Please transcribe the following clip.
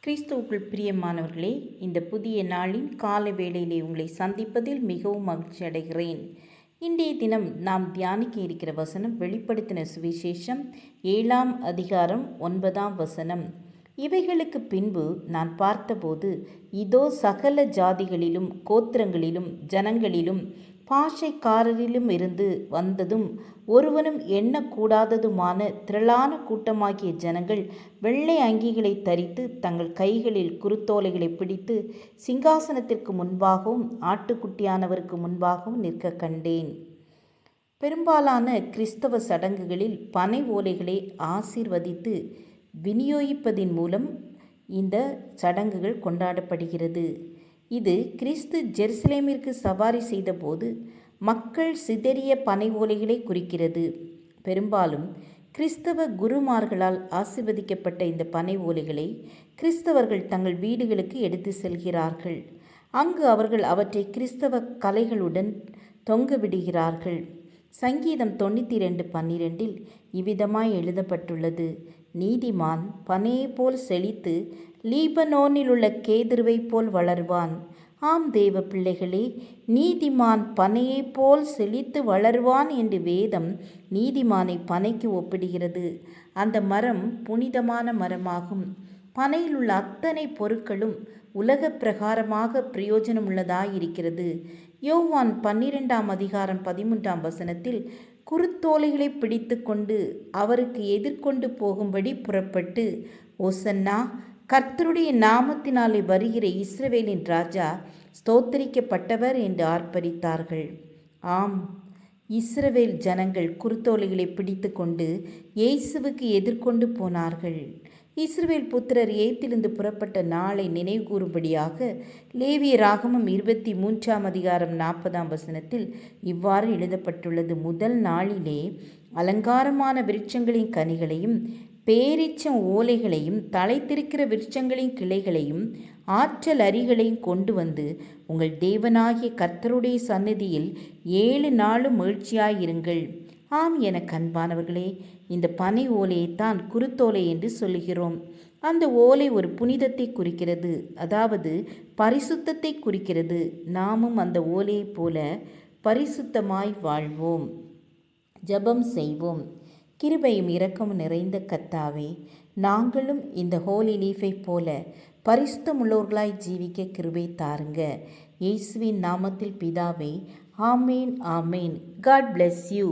கிறிஸ்துவுக்குள் பிரியமானவர்களே, இந்த புதிய நாளின் காலை வேளையிலே உங்களை சந்திப்பதில் மிகவும் மகிழ்ச்சி அடைகிறேன். இன்றைய தினம் நாம் தியானிக்க இருக்கிற வசனம் வெளிப்படுத்தின சுவிசேஷம் 7ஆம் அதிகாரம் 9ஆம் வசனம். இவைகளுக்கு பின்பு நான் பார்த்தபோது, இதோ சகல ஜாதிகளிலும் கோத்திரங்களிலும் ஜனங்களிலும் பாஷைக்காரரிலும் இருந்து வந்ததும் ஒருவனும் எண்ணக்கூடாததுமான திரளான கூட்டமாகிய ஜனங்கள் வெள்ளை அங்கிகளை தரித்து தங்கள் கைகளில் குருத்தோலைகளை பிடித்து சிங்காசனத்திற்கு முன்பாகவும் ஆட்டுக்குட்டியானவருக்கு முன்பாகவும் நிற்க கண்டேன். பெரும்பாலான கிறிஸ்தவ சடங்குகளில் பனை ஓலைகளை ஆசீர்வதித்து விநியோகிப்பதின் மூலம் இந்த சடங்குகள் கொண்டாடப்படுகிறது. இது கிறிஸ்து ஜெருசலேமிற்கு சவாரி செய்தபோது மக்கள் சிதறிய பனை ஓலைகளை குறிக்கிறது. பெரும்பாலும் கிறிஸ்தவ குருமார்களால் ஆசீர்வதிக்கப்பட்ட இந்த பனை ஓலைகளை கிறிஸ்தவர்கள் தங்கள் வீடுகளுக்கு எடுத்து செல்கிறார்கள். அங்கு அவர்கள் அவற்றை கிறிஸ்தவ கலைகளுடன் தொங்க விடுகிறார்கள். சங்கீதம் 92:12 இவ்விதமாய் எழுதப்பட்டுள்ளது: நீதிமான் பனையை போல் செழித்து லீபனோனில் உள்ள கேதுருவை போல் வளருவான். ஆம் தேவ பிள்ளைகளே, நீதிமான் பனையை போல் செழித்து வளருவான் என்று வேதம் நீதிமானை பனைக்கு ஒப்பிடுகிறது. அந்த மரம் புனிதமான மரமாகும். பனையில் உள்ள அத்தனை பொருட்களும் உலக பிரகாரமாக பிரயோஜனமுள்ளதாயிருக்கிறது. யோவான் 12ஆம் அதிகாரம் 13ஆம் வசனத்தில், குருத்தோலைகளை பிடித்து கொண்டு அவருக்கு எதிர்கொண்டு போகும்படி புறப்பட்டு, ஓசன்னா, கர்த்தருடைய நாமத்தினாலே வருகிற இஸ்ரவேலின் ராஜா ஸ்தோத்தரிக்கப்பட்டவர் என்று ஆர்ப்பரித்தார்கள். ஆம், இஸ்ரவேல் ஜனங்கள் குருத்தோலைகளை பிடித்து கொண்டு இயேசுவுக்கு எதிர்கொண்டு போனார்கள். இஸ்ரவேல் புத்திரர் எகிப்திலிருந்து புறப்பட்ட நாளை நினைவுகூறும்படியாக லேவியராகமம் 23ஆம் அதிகாரம் 40ஆம் வசனத்தில் இவ்வாறு எழுதப்பட்டுள்ளது: முதல் நாளிலே அலங்காரமான விருட்சங்களின் கனிகளையும் பேரீச்சம் ஓலைகளையும் தழைத்திருக்கிற விருட்சங்களின் கிளைகளையும் ஆற்றல் அரிகளையும் கொண்டு வந்து உங்கள் தேவனாகிய கர்த்தருடைய சந்நிதியில் 7 நாளும் மகிழ்ச்சியாயிருங்கள். ஆம், என அன்பானவர்களே, இந்த பனை ஓலையைத்தான் குருத்தோலை என்று சொல்லுகிறோம். அந்த ஓலை ஒரு புனிதத்தை குறிக்கிறது, அதாவது பரிசுத்தத்தை குறிக்கிறது. நாமும் அந்த ஓலையைப் போல பரிசுத்தமாய் வாழ்வோம். ஜெபம் செய்வோம். கிருபையும் இரக்கமும் நிறைந்த கர்த்தாவே, நாங்களும் இந்த ஹோலி லீஃபை போல பரிசுத்தமுள்ளவர்களாய் ஜீவிக்க கிருபை தாருங்க. இயேசுவின் நாமத்தில் பிதாவே, ஆமேன், ஆமேன். God bless you.